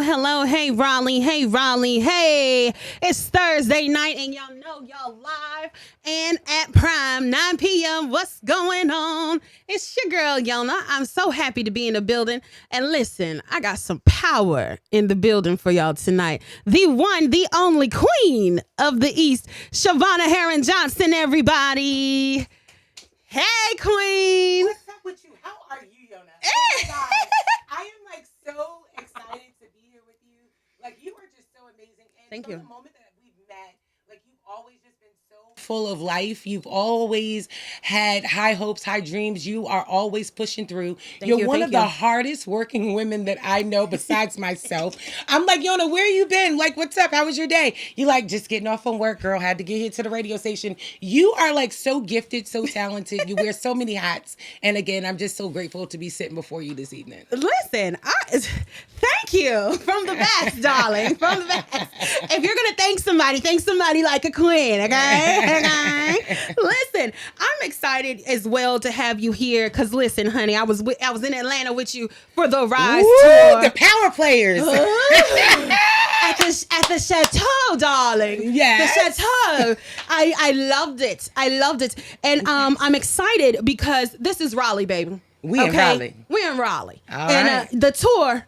hello. Hey, Raleigh. Hey, Raleigh. Hey, it's Thursday night, and y'all know y'all live and at Prime, 9 p.m. What's going on? It's your girl, Yona. I'm so happy to be in the building. And listen, I got some power in the building for y'all tonight. The one, the only queen of the East, Shavonna Herron-Johnson, everybody. Hey, queen. What's up with you? How are you, Yona? Oh my God. I am like so excited to be here with you. Like, you are just so amazing. And Thank from you. the moment that we've met, like, you've always just been so full of life. You've always had high hopes, high dreams. You are always pushing through. You're one of the hardest working women that I know besides myself. I'm like, Yona, where you been? Like, what's up? How was your day? You like, just getting off from work, girl. Had to get here to the radio station. You are like so gifted, so talented. You wear so many hats. And again, I'm just so grateful to be sitting before you this evening. Listen, thank you from the best, darling, from the best. If you're gonna thank somebody like a queen, okay? Listen, I'm excited as well to have you here because listen, honey, I was in Atlanta with you for the Rise tour. The power players. At the chateau, darling. Yes. The chateau. I loved it. And I'm excited because this is Raleigh, baby. We in Raleigh. We're in Raleigh. All and right. The tour,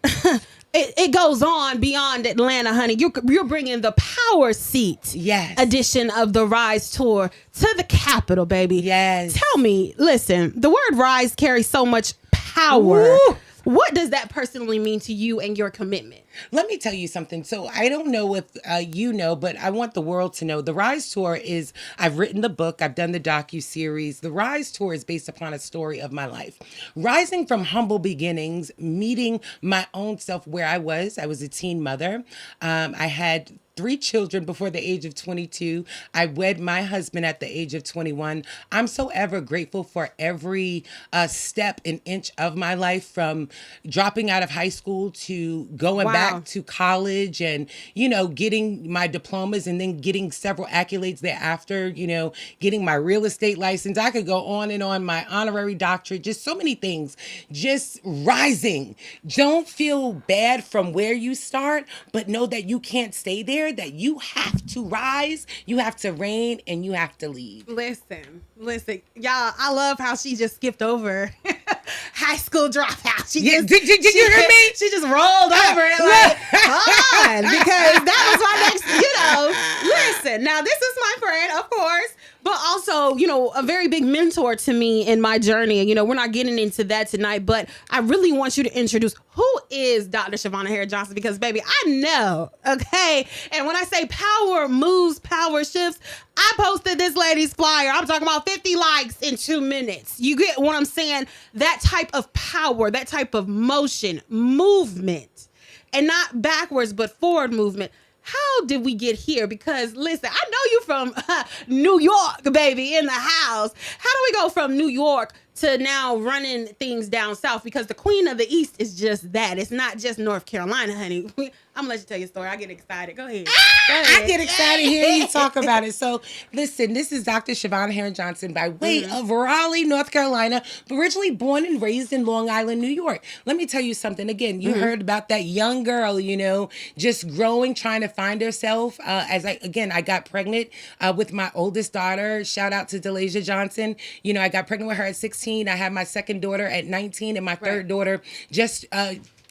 it goes on beyond Atlanta, honey. You're bringing the power seat edition of the Rise tour to the capital, baby. Yes. Tell me, listen, the word Rise carries so much power. Woo. What does that personally mean to you and your commitment? Let me tell you something. So I don't know if you know, but I want the world to know. The Rise Tour is, I've written the book, I've done the docuseries. The Rise Tour is based upon a story of my life. Rising from humble beginnings, meeting my own self where I was a teen mother. I had 3 children before the age of 22. I wed my husband at the age of 21. I'm so ever grateful for every step and inch of my life, from dropping out of high school to going back to college and, getting my diplomas and then getting several accolades thereafter, getting my real estate license. I could go on and on, my honorary doctorate, just so many things, just rising. Don't feel bad from where you start, but know that you can't stay there. That you have to rise, you have to reign, and you have to lead. Listen, y'all. I love how she just skipped over high school dropout. Did you hear me? She just rolled over it like, on, because that was my next. Listen, now this is my friend, of course, but also, a very big mentor to me in my journey. And, we're not getting into that tonight, but I really want you to introduce who is Dr. Shavonna Herron-Johnson, because, baby, I know, okay? And when I say power moves, power shifts, I posted this lady's flyer. I'm talking about 50 likes in 2 minutes. You get what I'm saying? That type of power, that type of motion, movement, and not backwards, but forward movement. How did we get here? Because listen, I know you from New York, baby, in the house. How do we go from New York to now running things down south? Because the Queen of the East is just that. It's not just North Carolina, honey. I'm gonna let you tell your story. I get excited. Go ahead. I get excited hearing you talk about it. So listen, this is Dr. Shavonna Herron-Johnson by way of Raleigh, North Carolina, but originally born and raised in Long Island, New York. Let me tell you something. Again, you heard about that young girl, just growing, trying to find herself. I got pregnant with my oldest daughter. Shout out to Delasia Johnson. I got pregnant with her at 16. I had my second daughter at 19 and my third daughter just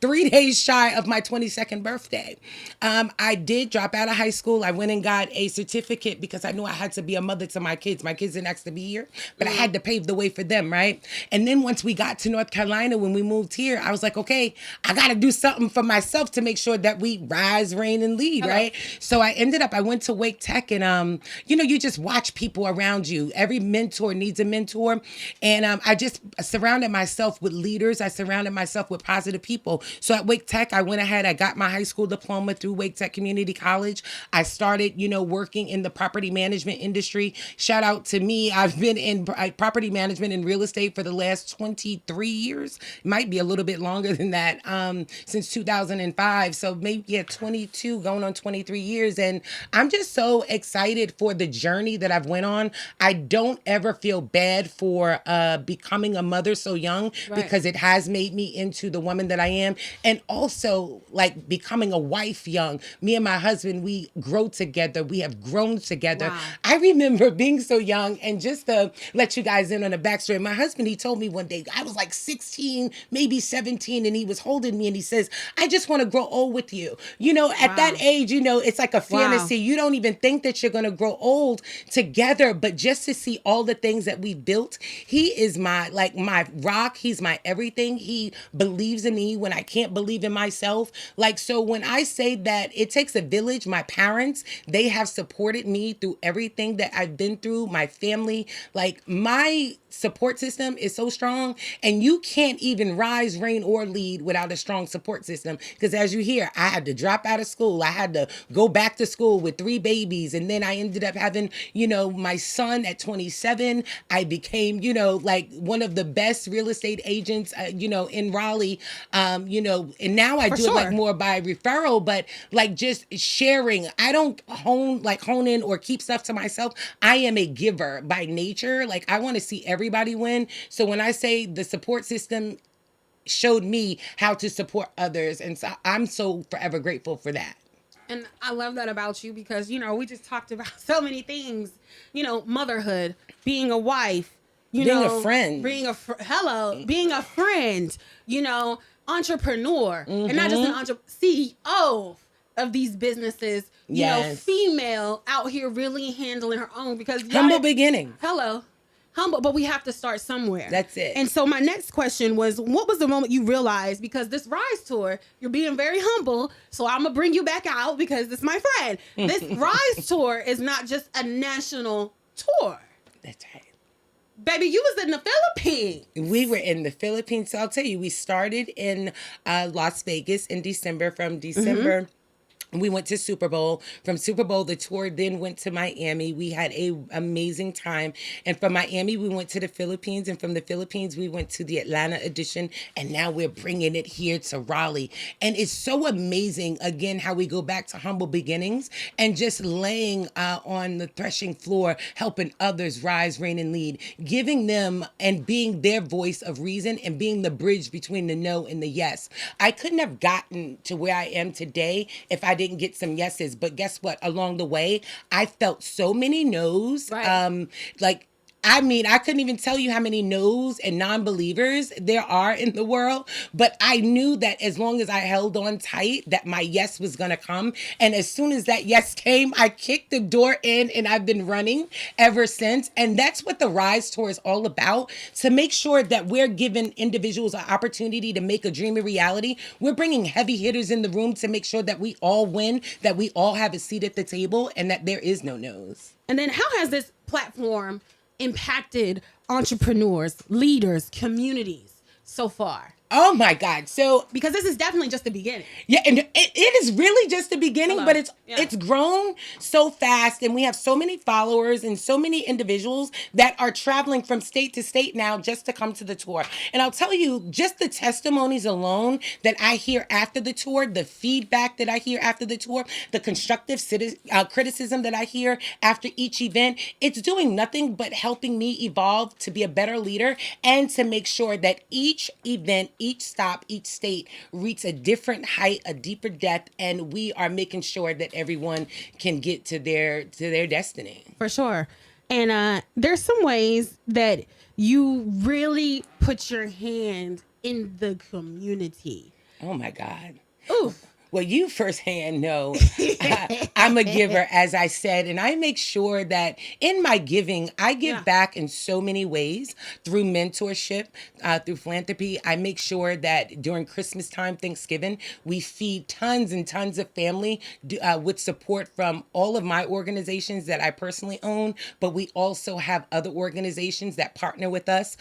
3 days shy of my 22nd birthday. I did drop out of high school. I went and got a certificate because I knew I had to be a mother to my kids. My kids didn't ask to be here, but I had to pave the way for them, right? And then once we got to North Carolina, when we moved here, I was like, okay, I got to do something for myself to make sure that we rise, reign, and lead, right? So I went to Wake Tech, and, you just watch people around you. Every mentor needs a mentor. And I just surrounded myself with leaders. I surrounded myself with positive people. So at Wake Tech, I went ahead, I got my high school diploma through Wake Tech Community College. I started, working in the property management industry. Shout out to me. I've been in property management and real estate for the last 23 years. It might be a little bit longer than that, since 2005. So maybe, 22, going on 23 years. And I'm just so excited for the journey that I've went on. I don't ever feel bad for becoming a mother so young, because it has made me into the woman that I am. And also like becoming a wife young. Me and my husband, we grow together. We have grown together. Wow. I remember being so young, and just to let you guys in on a backstory, my husband, he told me one day, I was like 16, maybe 17, and he was holding me and he says, I just want to grow old with you. You know, at that age, you know, it's like a fantasy. You don't even think that you're going to grow old together, but just to see all the things that we built, he is my rock. He's my everything. He believes in me when I can't believe in myself. Like, so when I say that it takes a village, my parents, they have supported me through everything that I've been through, my family, like my support system is so strong, and you can't even rise, reign, or lead without a strong support system. Because as you hear, I had to drop out of school. I had to go back to school with 3 babies. And then I ended up having, you know, my son at 27. I became, you know, like one of the best real estate agents, you know, in Raleigh, you know, and now I do it like more by referral, but like just sharing. I don't hone in or keep stuff to myself. I am a giver by nature. Like, I want to see everybody win. So when I say the support system showed me how to support others, and so I'm so forever grateful for that. And I love that about you because, you know, we just talked about so many things, you know, motherhood, being a wife, being a friend, being a friend, you know, entrepreneur, and not just an CEO of these businesses, you know, female out here really handling her own, because humble beginning. Humble, but we have to start somewhere. That's it. And so my next question was, what was the moment you realized, because this Rise Tour, you're being very humble, so I'm going to bring you back out because this is my friend. This Rise Tour is not just a national tour. That's right. Baby, you was in the Philippines. We were in the Philippines. So I'll tell you, we started in Las Vegas in December. From December, we went to Super Bowl. From Super Bowl, the tour then went to Miami. We had an amazing time. And from Miami, we went to the Philippines. And from the Philippines, we went to the Atlanta edition. And now we're bringing it here to Raleigh. And it's so amazing, again, how we go back to humble beginnings and just laying on the threshing floor, helping others rise, reign, and lead, giving them and being their voice of reason and being the bridge between the no and the yes. I couldn't have gotten to where I am today if I didn't get some yeses, but guess what? Along the way, I felt so many no's. I mean, I couldn't even tell you how many no's and non-believers there are in the world, but I knew that as long as I held on tight, that my yes was going to come. And as soon as that yes came, I kicked the door in, and I've been running ever since. And that's what the Rise Tour is all about, to make sure that we're giving individuals an opportunity to make a dream a reality. We're bringing heavy hitters in the room to make sure that we all win, that we all have a seat at the table, and that there is no no's. And then how has this platform impacted entrepreneurs, leaders, communities so far? Oh my God. So, because this is definitely just the beginning. Yeah, and it is really just the beginning, but it's grown so fast, and we have so many followers and so many individuals that are traveling from state to state now just to come to the tour. And I'll tell you, just the testimonies alone that I hear after the tour, the feedback that I hear after the tour, the constructive criticism that I hear after each event, it's doing nothing but helping me evolve to be a better leader and to make sure that each event, each stop, each state reach a different height, a deeper depth, and we are making sure that everyone can get to their destiny. For sure. And there's some ways that you really put your hand in the community. Oh my God. Ooh. Well, you firsthand know I'm a giver, as I said, and I make sure that in my giving, I give back in so many ways, through mentorship, through philanthropy. I make sure that during Christmas time, Thanksgiving, we feed tons and tons of family with support from all of my organizations that I personally own, but we also have other organizations that partner with us.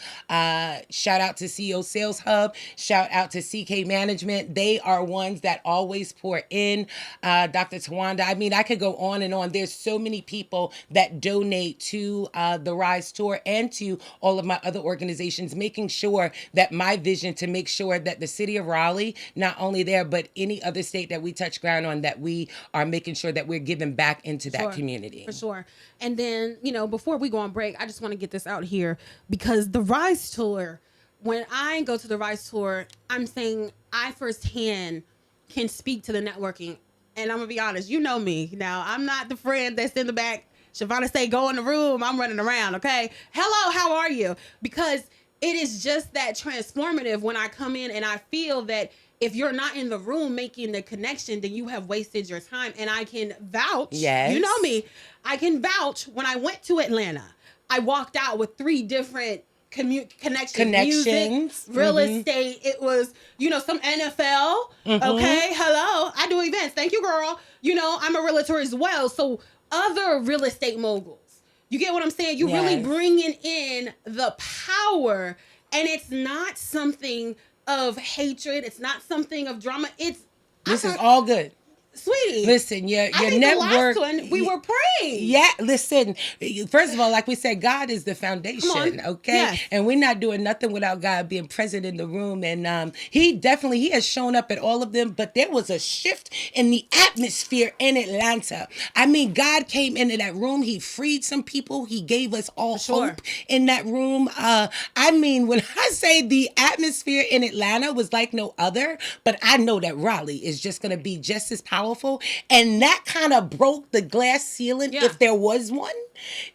Shout out to CEO Sales Hub, shout out to CK Management. They are ones that always pour in. Dr. Tawanda, I mean, I could go on and on. There's so many people that donate to the Rise Tour and to all of my other organizations, making sure that my vision to make sure that the city of Raleigh, not only there, but any other state that we touch ground on, that we are making sure that we're giving back into that community. For sure. And then, you know, before we go on break, I just want to get this out here, because the Rise Tour when I go to the Rise Tour, I'm saying I firsthand can speak to the networking. And I'm going to be honest, you know me. Now, I'm not the friend that's in the back. Shavonna say, go in the room. I'm running around, okay? Hello, how are you? Because it is just that transformative when I come in and I feel that if you're not in the room making the connection, then you have wasted your time. And I can vouch, Yes. you know me, I can vouch when I went to Atlanta, I walked out with 3 different connections. Music, real estate. It was, some NFL. Okay, hello. I do events. Thank you, girl. I'm a realtor as well. So other real estate moguls. You get what I'm saying? You really bringing in the power, and it's not something of hatred. It's not something of drama. This is all good. Sweetie, listen, your network. The last one, we were praying. Yeah, listen. First of all, like we said, God is the foundation. Okay, yes. And we're not doing nothing without God being present in the room. And He has shown up at all of them. But there was a shift in the atmosphere in Atlanta. I mean, God came into that room. He freed some people. He gave us all hope in that room. I mean, when I say the atmosphere in Atlanta was like no other, but I know that Raleigh is just going to be just as powerful. And that kind of broke the glass ceiling, if there was one,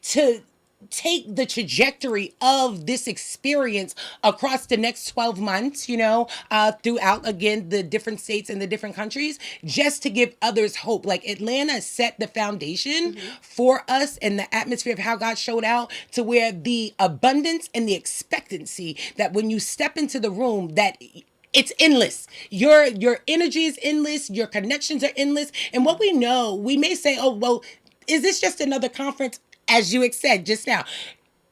to take the trajectory of this experience across the next 12 months, throughout, again, the different states and the different countries, just to give others hope. Like Atlanta set the foundation for us and the atmosphere of how God showed out, to where the abundance and the expectancy that when you step into the room, that it's endless. Your energy is endless. Your connections are endless. And what we know, we may say, oh, well, is this just another conference? As you said just now,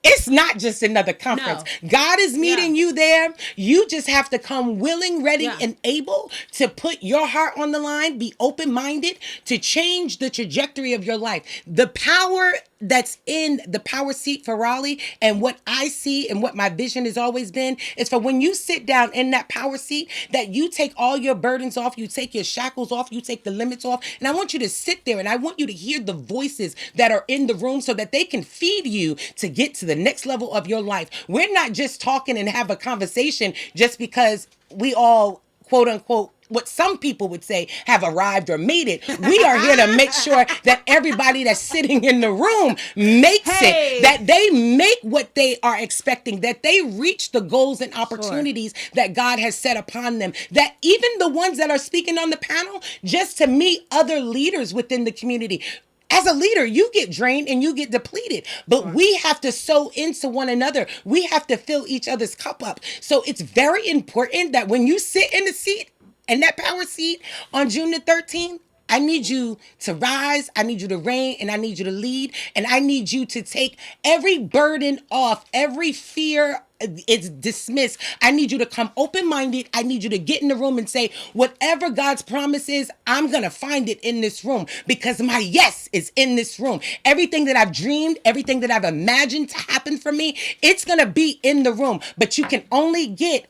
it's not just another conference. No. God is meeting you there. You just have to come willing, ready, and able to put your heart on the line, be open-minded to change the trajectory of your life. The power that's in the power seat for Raleigh, and what I see and what my vision has always been, is for when you sit down in that power seat, that you take all your burdens off, you take your shackles off, you take the limits off. And I want you to sit there and I want you to hear the voices that are in the room so that they can feed you to get to the next level of your life. We're not just talking and have a conversation just because we all, quote unquote, what some people would say, have arrived or made it. We are here to make sure that everybody that's sitting in the room makes it, that they make what they are expecting, that they reach the goals and opportunities that God has set upon them, that even the ones that are speaking on the panel, just to meet other leaders within the community. As a leader, you get drained and you get depleted, but we have to sow into one another. We have to fill each other's cup up. So it's very important that when you sit in the seat, and that power seat on June the 13th, I need you to rise, I need you to reign, and I need you to lead, and I need you to take every burden off, every fear is dismissed. I need you to come open-minded. I need you to get in the room and say, whatever God's promise is, I'm going to find it in this room, because my yes is in this room. Everything that I've dreamed, everything that I've imagined to happen for me, it's going to be in the room. But you can only get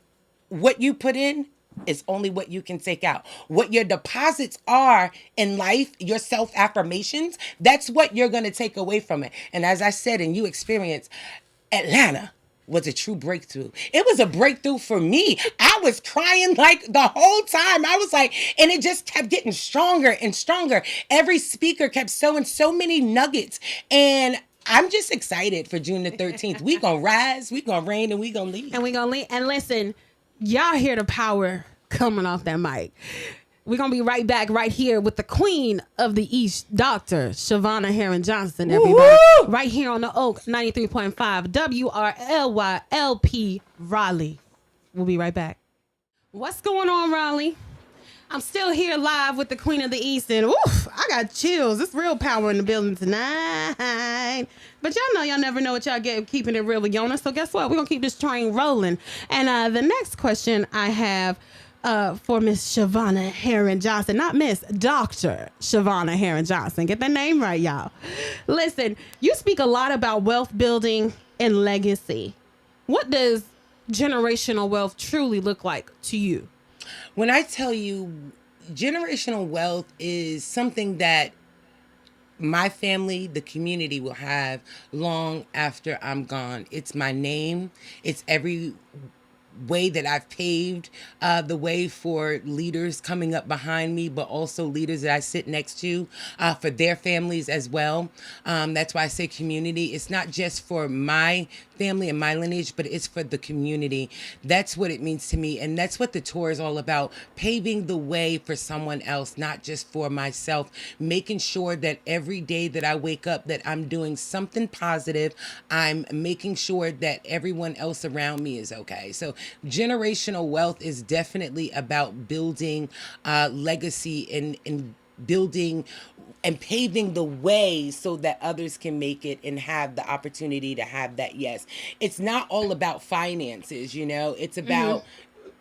what you put in. Is only what you can take out. What your deposits are in life, your self-affirmations, that's what you're going to take away from it. And as I said, and you experienced, Atlanta was a true breakthrough. It was a breakthrough for me. I was crying like the whole time. I was like, and it just kept getting stronger and stronger. Every speaker kept sowing so many nuggets. And I'm just excited for June the 13th. We gonna rise, we gonna reign, and we gonna lead. And we gonna lead. And listen, y'all hear the power coming off that mic. We're going to be right back right here with the Queen of the East, Dr. Shavonna Herron-Johnson, everybody. Woo-hoo! Right here on the Oak 93.5 WRLYLP Raleigh. We'll be right back. What's going on, Raleigh? I'm still here live with the Queen of the East, and oof, I got chills. It's real power in the building tonight. But y'all know y'all never know what y'all get keeping it real with Yona. So guess what? We're going to keep this train rolling. And the next question I have for Miss Shavonna Herron-Johnson, not Miss, Dr. Shavonna Herron-Johnson. Get that name right, y'all. Listen, you speak a lot about wealth building and legacy. What does generational wealth truly look like to you? When I tell you generational wealth is something that my family, the community will have long after I'm gone. It's my name. It's every way that I've paved the way for leaders coming up behind me, but also leaders that I sit next to for their families as well. That's why I say community. It's not just for my family and my lineage, but it's for the community. That's what it means to me. And that's what the tour is all about, paving the way for someone else, not just for myself, making sure that every day that I wake up that I'm doing something positive. I'm making sure that everyone else around me is okay. So generational wealth is definitely about building legacy and building and paving the way so that others can make it and have the opportunity to have that. Yes, it's not all about finances, you know, it's about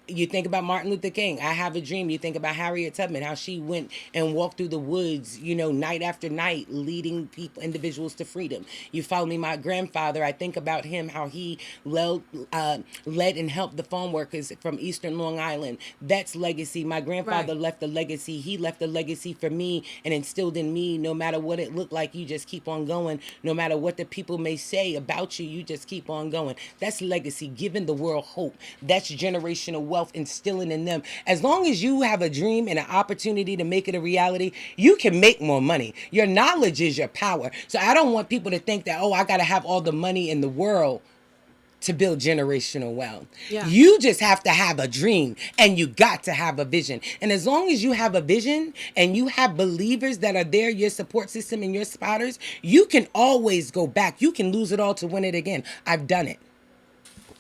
you think about Martin Luther King, I Have a Dream. You think about Harriet Tubman, how she went and walked through the woods, you know, night after night, leading individuals to freedom. You follow me, my grandfather, I think about him, how he led and helped the farm workers from Eastern Long Island. That's legacy. My grandfather left a legacy. He left a legacy for me and instilled in me, no matter what it looked like, you just keep on going. No matter what the people may say about you, you just keep on going. That's legacy, giving the world hope. That's generational wealth, instilling in them. As long as you have a dream and an opportunity to make it a reality, you can make more money. Your knowledge is your power. So I don't want people to think that, oh, I got to have all the money in the world to build generational wealth. Yeah. You just have to have a dream and you got to have a vision. And as long as you have a vision and you have believers that are there, your support system and your spotters, you can always go back. You can lose it all to win it again. I've done it.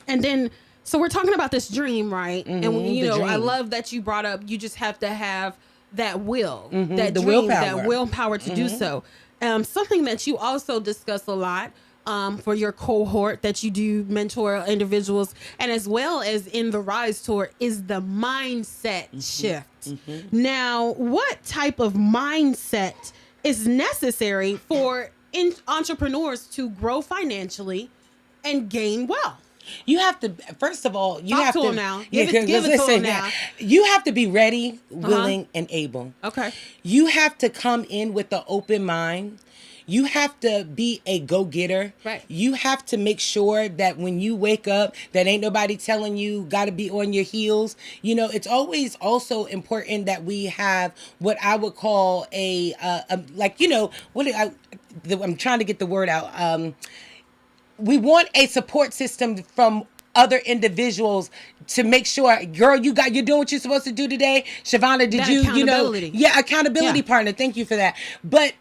And then so we're talking about this dream, right? And you know, dream. I love that you brought up, you just have to have that will, that dream, that willpower to do so. Something that you also discuss a lot for your cohort that you do mentor individuals, and as well as in the Rise Tour, is the mindset shift. Now, what type of mindset is necessary for entrepreneurs to grow financially and gain wealth? You have to, first of all, you have to now. Give it to them now. You have to be ready, willing, and able. Okay. You have to come in with an open mind. You have to be a go-getter. Right. You have to make sure that when you wake up, that ain't nobody telling you got to be on your heels. You know, it's always also important that we have what I would call like, you know, I'm trying to get the word out. We want a support system from other individuals to make sure, girl, you're doing what you're supposed to do today. Shavonna, accountability partner. Thank you for that. But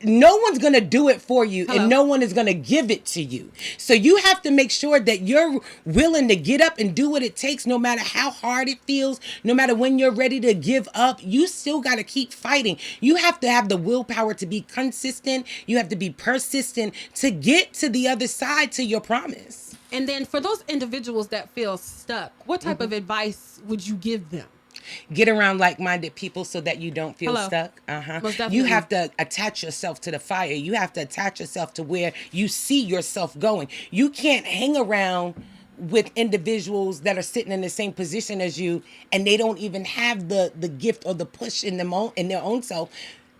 no one's going to do it for you and no one is going to give it to you. So you have to make sure that you're willing to get up and do what it takes, no matter how hard it feels, no matter when you're ready to give up. You still got to keep fighting. You have to have the willpower to be consistent. You have to be persistent to get to the other side, to your promise. And then for those individuals that feel stuck, what type of advice would you give them? Get around like-minded people so that you don't feel stuck. You have to attach yourself to the fire. You have to attach yourself to where you see yourself going. You can't hang around with individuals that are sitting in the same position as you and they don't even have the gift or the push in their own self.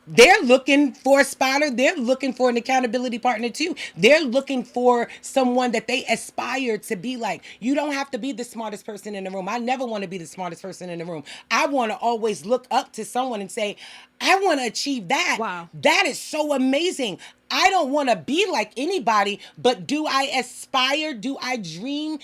They're looking for a spotter. They're looking for an accountability partner too. They're looking for someone that they aspire to be like. You don't have to be the smartest person in the room. I never want to be the smartest person in the room. I want to always look up to someone and say, I want to achieve that. Wow. That is so amazing. I don't want to be like anybody, but do I aspire? Do I dream?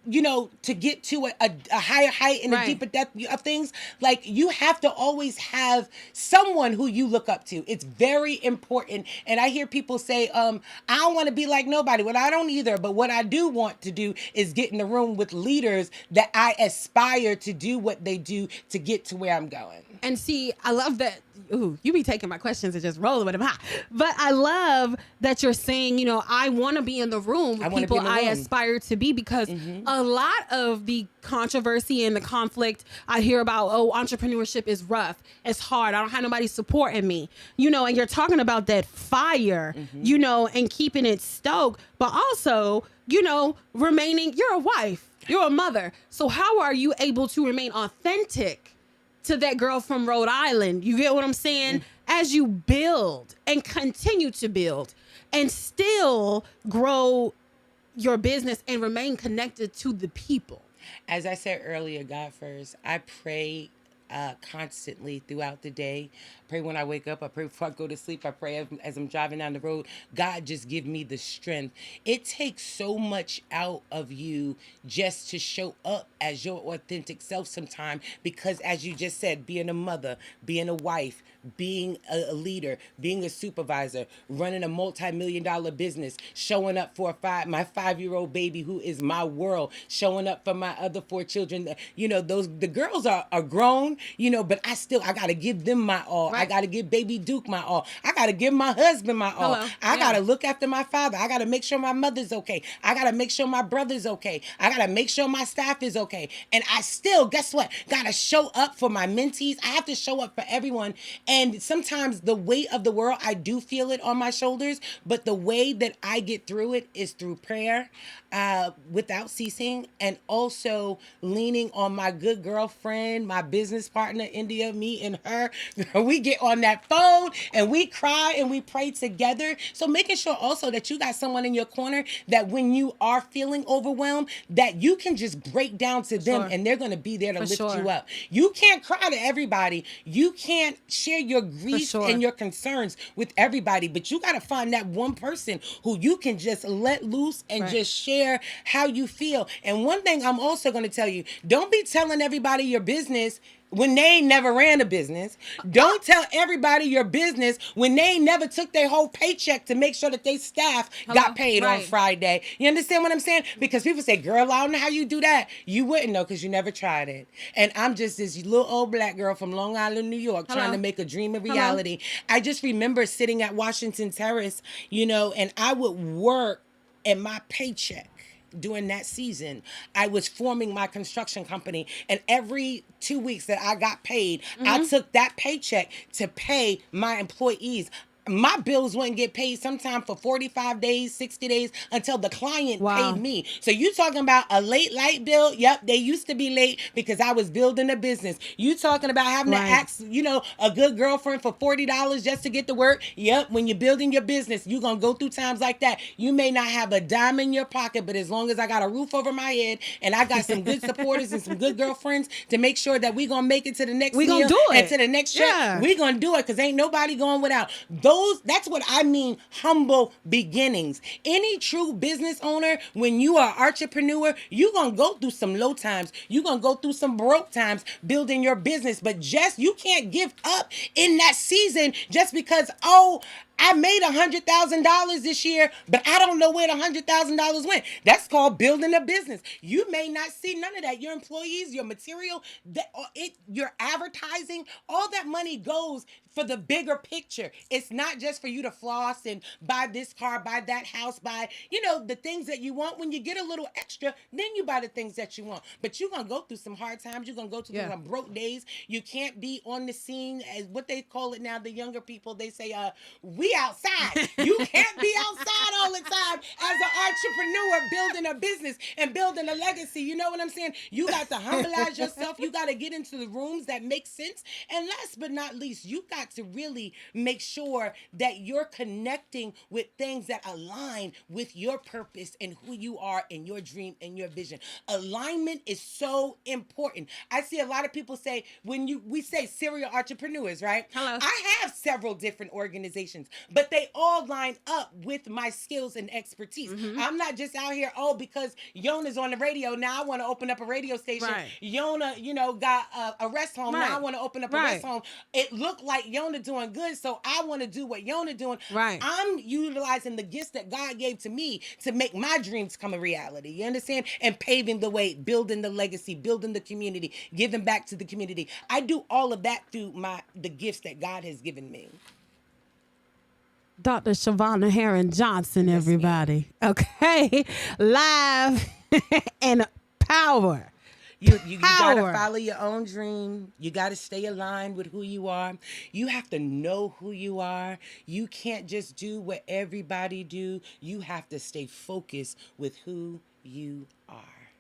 You know, to get to a higher height and a deeper depth of things. Like, you have to always have someone who you look up to. It's very important. And I hear people say, I don't want to be like nobody. Well, I don't either. But what I do want to do is get in the room with leaders that I aspire to do what they do to get to where I'm going. And see, I love that. Ooh, you be taking my questions and just rolling with them. But I love that you're saying, you know, I want to be in the room with people I aspire to be, because a lot of the controversy and the conflict I hear about, entrepreneurship is rough. It's hard. I don't have nobody supporting me, you know, and you're talking about that fire, you know, and keeping it stoked, but also, you know, you're a wife, you're a mother. So how are you able to remain authentic to that girl from Rhode Island? You get what I'm saying? As you build and continue to build and still grow your business and remain connected to the people. As I said earlier, God first. I pray constantly throughout the day. Pray when I wake up. I pray before I go to sleep. I pray as I'm driving down the road. God, just give me the strength. It takes so much out of you just to show up as your authentic self sometime, because as you just said, being a mother, being a wife, being a leader, being a supervisor, running a multi-million-dollar business, showing up for my 5-year-old baby who is my world, showing up for my other 4 children. You know, the girls are grown, you know, but I gotta give them my all. Right. I gotta give baby Duke my all. I gotta give my husband my all. Hello. I gotta look after my father. I gotta make sure my mother's okay. I gotta make sure my brother's okay. I gotta make sure my staff is okay. And I still, guess what? Gotta show up for my mentees. I have to show up for everyone. And sometimes the weight of the world, I do feel it on my shoulders, but the way that I get through it is through prayer, without ceasing, and also leaning on my good girlfriend, my business partner, India, me and her. We get on that phone and we cry and we pray together. So making sure also that you got someone in your corner that when you are feeling overwhelmed, that you can just break down to them and they're going to be there to lift you up. You can't cry to everybody. You can't share your grief and your concerns with everybody, but you got to find that one person who you can just let loose and just share how you feel. And one thing I'm also going to tell you, don't be telling everybody your business when they ain't never ran a business. Don't tell everybody your business when they ain't never took their whole paycheck to make sure that they staff got paid on Friday. You understand what I'm saying? Because people say, girl, I don't know how you do that. You wouldn't know because you never tried it. And I'm just this little old black girl from Long Island, New York, trying to make a dream a reality. I just remember sitting at Washington Terrace, you know, and I would work and my paycheck during that season, I was forming my construction company, and every 2 weeks that I got paid, I took that paycheck to pay my employees. My bills wouldn't get paid sometime for 45 days, 60 days until the client paid me. So you talking about a late light bill? Yep, they used to be late because I was building a business. You talking about having to ask, you know, a good girlfriend for $40 just to get to work? Yep, when you're building your business, you're going to go through times like that. You may not have a dime in your pocket, but as long as I got a roof over my head and I got some good supporters and some good girlfriends to make sure that we going to make it to the next meal gonna do it. And to the next check, we going to do it because ain't nobody going without. That's what I mean, humble beginnings. Any true business owner, when you are an entrepreneur, you're going to go through some low times. You're going to go through some broke times building your business. But you can't give up in that season just because, I made $100,000 this year, but I don't know where the $100,000 went. That's called building a business. You may not see none of that. Your employees, your material, your advertising, all that money goes for the bigger picture. It's not just for you to floss and buy this car, buy that house, buy, the things that you want. When you get a little extra, then you buy the things that you want. But you're going to go through some hard times. You're going to go through some broke days. You can't be on the scene as what they call it now, the younger people, they say, we outside. You can't be outside all the time as an entrepreneur building a business and building a legacy. You know what I'm saying? You got to humbleize yourself. You got to get into the rooms that make sense. And last but not least, you got to really make sure that you're connecting with things that align with your purpose and who you are and your dream and your vision. Alignment is so important. I see a lot of people say, we say serial entrepreneurs, right? Hello. I have several different organizations, but they all line up with my skills and expertise. Mm-hmm. I'm not just out here, because Yona's on the radio. Now I want to open up a radio station. Right. Yona, got a rest home. Right. Now I want to open up a rest home. It looked like Yona doing good, so I want to do what Yona doing. Right. I'm utilizing the gifts that God gave to me to make my dreams come a reality. You understand? And paving the way, building the legacy, building the community, giving back to the community. I do all of that through the gifts that God has given me. Dr. Shavonna Herron-Johnson, everybody. Okay. Live and power. You got to follow your own dream. You got to stay aligned with who you are. You have to know who you are. You can't just do what everybody do. You have to stay focused with who you are.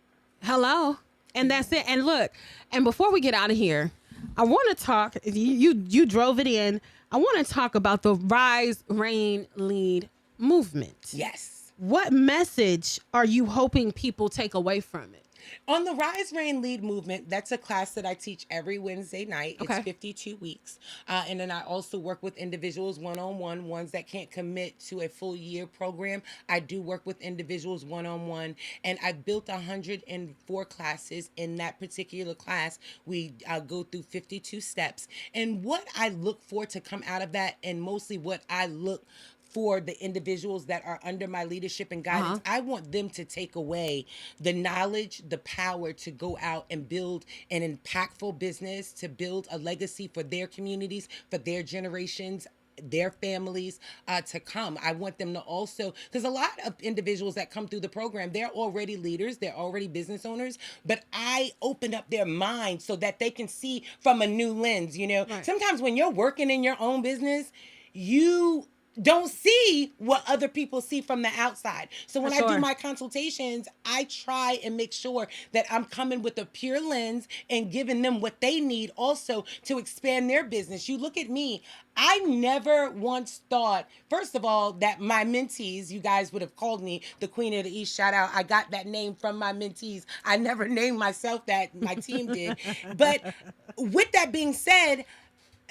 Hello. And that's it. And look, and before we get out of here, I want to talk, you drove it in. I want to talk about the Rise, Reign, Lead movement. Yes. What message are you hoping people take away from it? On the Rise, Reign, Lead movement, that's a class that I teach every Wednesday night. Okay. It's 52 weeks. And then I also work with individuals one-on-one, ones that can't commit to a full year program. I do work with individuals one-on-one. And I built 104 classes. In that particular class, we go through 52 steps. And what I look for to come out of that, and mostly what I look for the individuals that are under my leadership and guidance, I want them to take away the knowledge, the power to go out and build an impactful business, to build a legacy for their communities, for their generations, their families to come. I want them to also, because a lot of individuals that come through the program, they're already leaders, they're already business owners, but I open up their mind so that they can see from a new lens. You know, sometimes when you're working in your own business, you don't see what other people see from the outside. So when I do my consultations, I try and make sure that I'm coming with a pure lens and giving them what they need also to expand their business. You look at me, I never once thought, first of all, that my mentees, you guys would have called me the Queen of the East. Shout out, I got that name from my mentees. I never named myself that, my team did. But with that being said,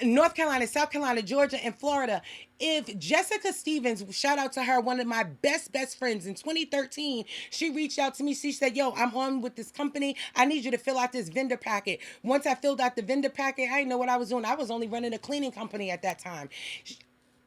North Carolina, South Carolina, Georgia, and Florida. If Jessica Stevens, shout out to her, one of my best friends in 2013, she reached out to me. She said, yo, I'm on with this company. I need you to fill out this vendor packet. Once I filled out the vendor packet, I didn't know what I was doing. I was only running a cleaning company at that time.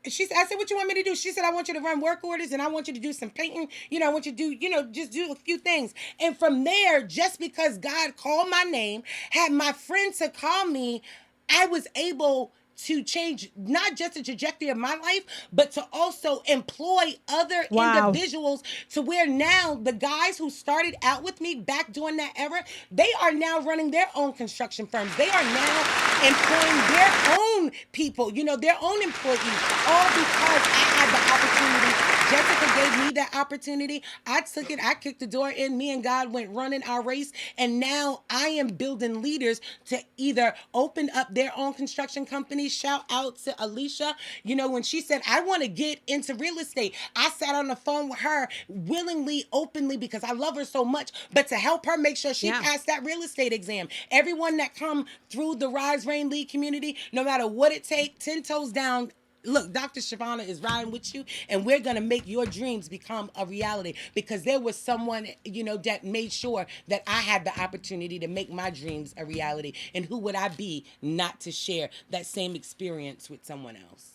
I said, what you want me to do? She said, I want you to run work orders and I want you to do some painting. You know, I want you to do, just do a few things. And from there, just because God called my name, had my friends to call me, I was able to change not just the trajectory of my life, but to also employ other individuals to where now the guys who started out with me back during that era, they are now running their own construction firms. They are now employing their own people, their own employees, all because I had the opportunity. Jessica gave me that opportunity. I took it. I kicked the door in. Me and God went running our race. And now I am building leaders to either open up their own construction companies. Shout out to Alicia. When she said, I want to get into real estate, I sat on the phone with her willingly, openly, because I love her so much, but to help her make sure she passed that real estate exam. Everyone that come through the Rise, Reign, Lead community, no matter what it takes, 10 toes down, look, Dr. Shavonna is riding with you, and we're going to make your dreams become a reality, because there was someone, that made sure that I had the opportunity to make my dreams a reality. And who would I be not to share that same experience with someone else?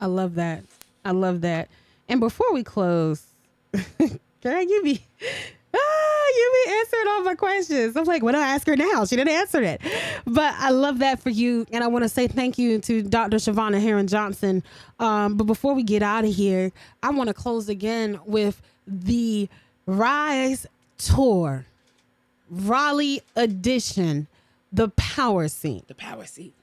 I love that. And before we close, girl, you be answering all my questions. I'm like, what do I ask her now? She didn't answer it. But I love that for you. And I want to say thank you to Dr. Shavonna Herron-Johnson. But before we get out of here, I want to close again with the Rise Tour, Raleigh edition, the Power Seat. The Power Seat.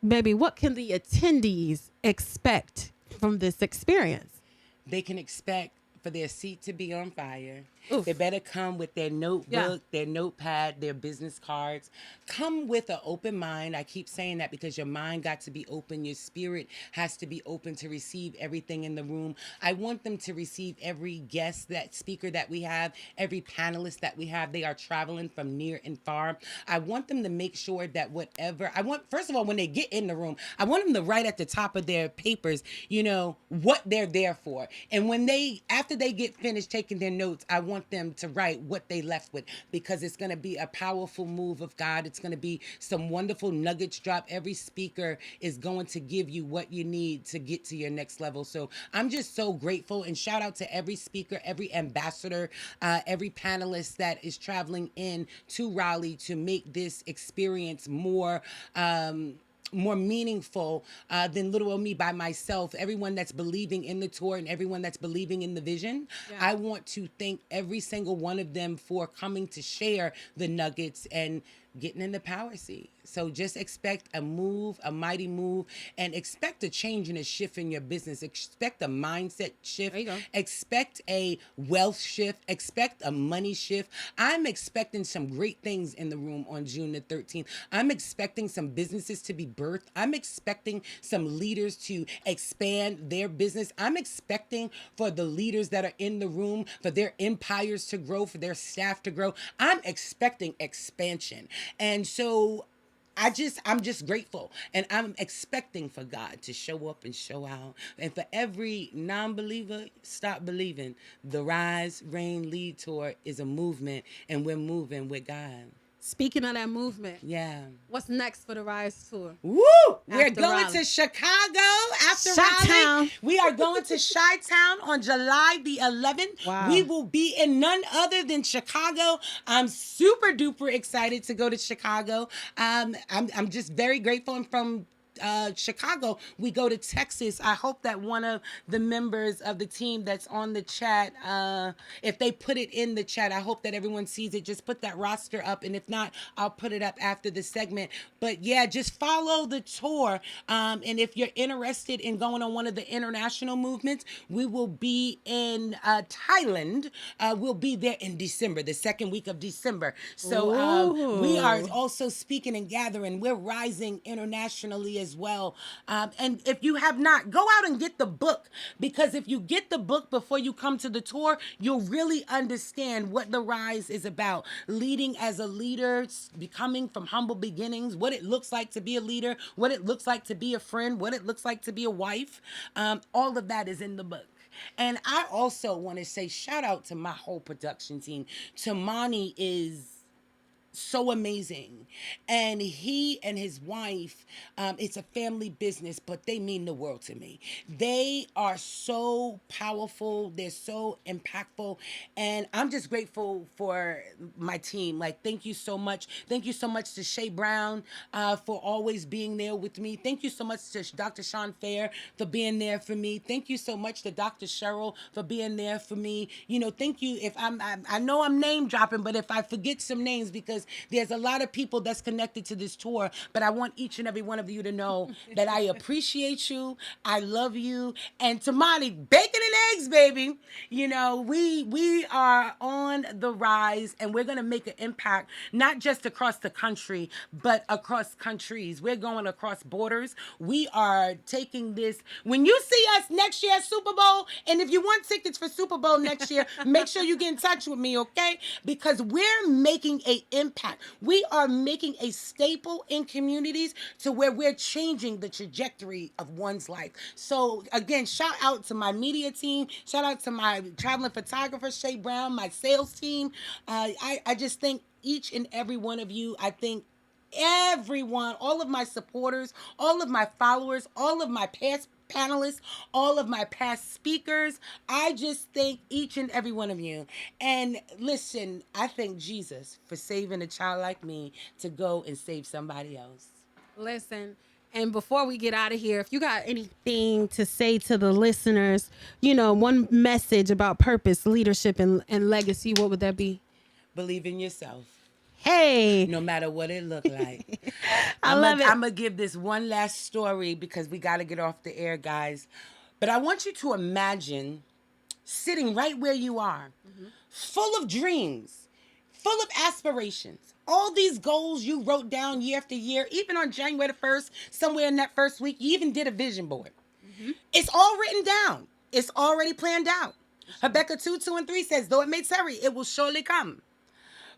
Baby, what can the attendees expect from this experience? They can expect for their seat to be on fire. Oof. They better come with their notebook, their notepad, their business cards. Come with an open mind. I keep saying that because your mind got to be open. Your spirit has to be open to receive everything in the room. I want them to receive every guest, that speaker that we have, every panelist that we have. They are traveling from near and far. I want them to make sure that first of all, when they get in the room, I want them to write at the top of their papers, what they're there for. And after they get finished taking their notes, I want them to write what they left with, because it's going to be a powerful move of God. It's going to be some wonderful nuggets drop. Every speaker is going to give you what you need to get to your next level. So I'm just so grateful, and shout out to every speaker, every ambassador, every panelist that is traveling in to Raleigh to make this experience more meaningful than little old me by myself. Everyone that's believing in the tour and everyone that's believing in the vision. Yeah. I want to thank every single one of them for coming to share the nuggets and getting in the power seat. So just expect a move, a mighty move, and expect a change and a shift in your business. Expect a mindset shift. There you go. Expect a wealth shift. Expect a money shift. I'm expecting some great things in the room on June the 13th. I'm expecting some businesses to be birthed. I'm expecting some leaders to expand their business. I'm expecting for the leaders that are in the room, for their empires to grow, for their staff to grow. I'm expecting expansion. And so I'm just grateful, and I'm expecting for God to show up and show out. And for every non-believer, stop believing. The Rise, Reign, Lead Tour is a movement, and we're moving with God. Speaking of that movement, yeah. What's next for the Rise Tour? Woo! We're going Raleigh. to Chicago after Chi-town. Raleigh. We are going to Chi-town on July the 11th. Wow. We will be in none other than Chicago. I'm super duper excited to go to Chicago. I'm just very grateful. I'm from Chicago. We go to Texas. I hope that one of the members of the team that's on the chat, if they put it in the chat, I hope that everyone sees it. Just put that roster up, and if not, I'll put it up after the segment. But yeah, just follow the tour. And if you're interested in going on one of the international movements, we will be in Thailand. We'll be there in December, the second week of December. So we are also speaking and gathering. We're rising internationally as well. And if you have not, go out and get the book, because if you get the book before you come to the tour, you'll really understand what the Rise is about. Leading as a leader, becoming from humble beginnings, what it looks like to be a leader, what it looks like to be a friend, what it looks like to be a wife. All of that is in the book. And I also want to say shout out to my whole production team. Tamani is so amazing, and he and his wife, it's a family business, but they mean the world to me. They are so powerful, they're so impactful, and I'm just grateful for my team. Like, thank you so much to Shay Brown for always being there with me. Thank you so much to Dr. Sean Fair for being there for me. Thank you so much to Dr. Cheryl for being there for me. You know, thank you. If I know I'm name dropping, but if I forget some names, because there's a lot of people that's connected to this tour, but I want each and every one of you to know that I appreciate you, I love you, and Tamani, bacon and eggs, baby. You know, we are on the rise, and we're gonna make an impact, not just across the country, but across countries. We're going across borders. We are taking this. When you see us next year at Super Bowl, and if you want tickets for Super Bowl next year, make sure you get in touch with me, okay? Because we're making an impact. We are making a staple in communities to where we're changing the trajectory of one's life. So again, shout out to my media team. Shout out to my traveling photographer, Shay Brown, my sales team. I just thank each and every one of you. I think everyone, all of my supporters, all of my followers, all of my past panelists, all of my past speakers. I just thank each and every one of you. And listen, I thank Jesus for saving a child like me to go and save somebody else. Listen, and before we get out of here, if you got anything to say to the listeners, you know, one message about purpose, leadership, and legacy, what would that be? Believe in yourself. Hey, no matter what it look like. I love it. I'm gonna give this one last story because we got to get off the air, guys. But I want you to imagine sitting right where you are, full of dreams, full of aspirations, all these goals you wrote down year after year, even on January the 1st, somewhere in that first week, you even did a vision board. It's all written down. It's already planned out. Habakkuk 2:2-3 says, though it may tarry, it will surely come.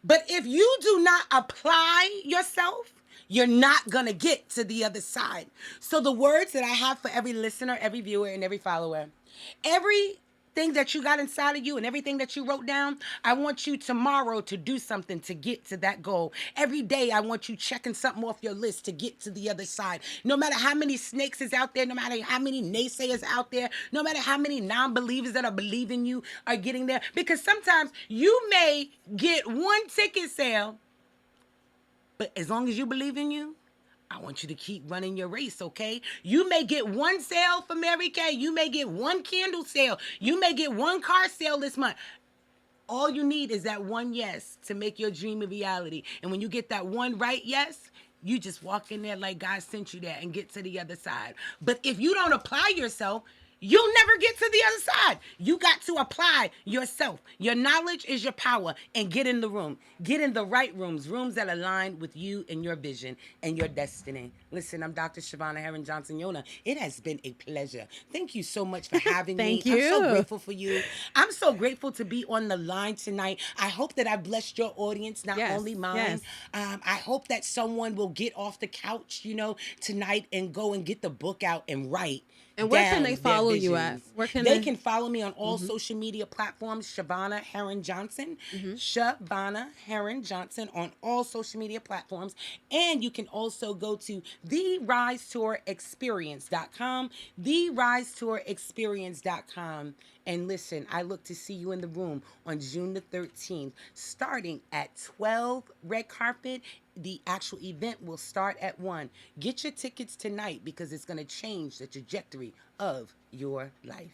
But if you do not apply yourself, you're not going to get to the other side. So the words that I have for every listener, every viewer, and every follower, everything that you got inside of you and everything that you wrote down, I want you tomorrow to do something to get to that goal. Every day, I want you checking something off your list to get to the other side. No matter how many snakes is out there, no matter how many naysayers out there, no matter how many non-believers that are believing you are getting there. Because sometimes you may get one ticket sale, but as long as you believe in you, I want you to keep running your race, okay? You may get one sale for Mary Kay. You may get one candle sale. You may get one car sale this month. All you need is that one yes to make your dream a reality. And when you get that one right yes, you just walk in there like God sent you there and get to the other side. But if you don't apply yourself, you'll never get to the other side. You got to apply yourself. Your knowledge is your power. And get in the room. Get in the right rooms that align with you and your vision and your destiny. Listen, I'm Dr. Shavonna Herron-Johnson May. It has been a pleasure. Thank you so much for having me. Thank you. I'm so grateful for you. I'm so grateful to be on the line tonight. I hope that I blessed your audience, not only mine. Yes. I hope that someone will get off the couch, tonight and go and get the book out and write. And where can they follow you at? Where can they can follow me on all social media platforms, Shavonna Herron-Johnson, Shavonna Herron-Johnson on all social media platforms. And you can also go to therisetourexperience.com, therisetourexperience.com. And listen, I look to see you in the room on June the 13th, starting at 12 red carpet. The actual event will start at 1. Get your tickets tonight because it's going to change the trajectory of your life.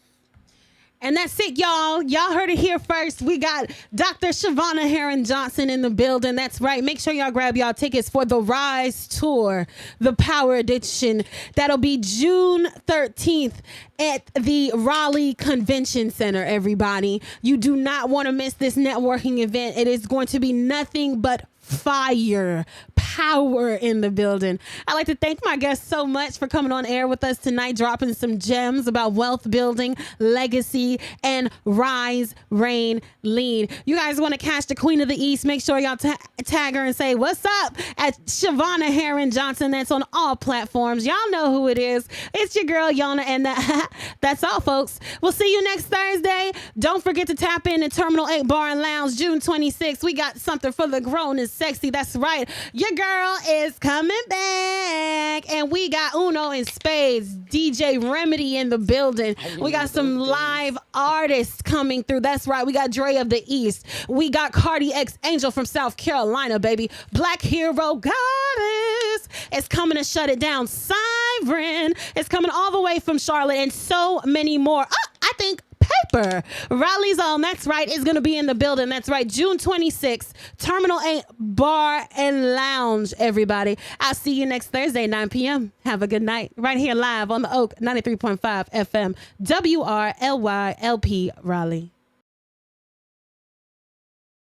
And that's it, y'all. Y'all heard it here first. We got Dr. Shavonna Herron-Johnson in the building. That's right. Make sure y'all grab y'all tickets for the Rise Tour, the Power Edition. That'll be June 13th at the Raleigh Convention Center, everybody. You do not want to miss this networking event. It is going to be nothing but fire, power in the building. I'd like to thank my guests so much for coming on air with us tonight, dropping some gems about wealth building, legacy, and rise, reign, lead. You guys want to catch the Queen of the East? Make sure y'all tag her and say, what's up at Shavonna Herron-Johnson. That's on all platforms. Y'all know who it is. It's your girl, Yona, and that's all, folks. We'll see you next Thursday. Don't forget to tap in at Terminal 8 Bar and Lounge, June 26th. We got something for the grown and sexy. That's right. Your girl is coming back. And we got Uno in spades, DJ Remedy in the building. We got some live artists coming through. That's right. We got Dre of the East. We got Cardi X Angel from South Carolina, baby. Black Hero Goddess is coming to shut it down. Siren is coming all the way from Charlotte, and so many more. I think Paper, Raleigh's Own, that's right, is going to be in the building. That's right, June 26th, Terminal 8 Bar and Lounge, everybody. I'll see you next Thursday, 9 p.m. Have a good night. Right here live on the Oak 93.5 FM, WRLYLP Raleigh.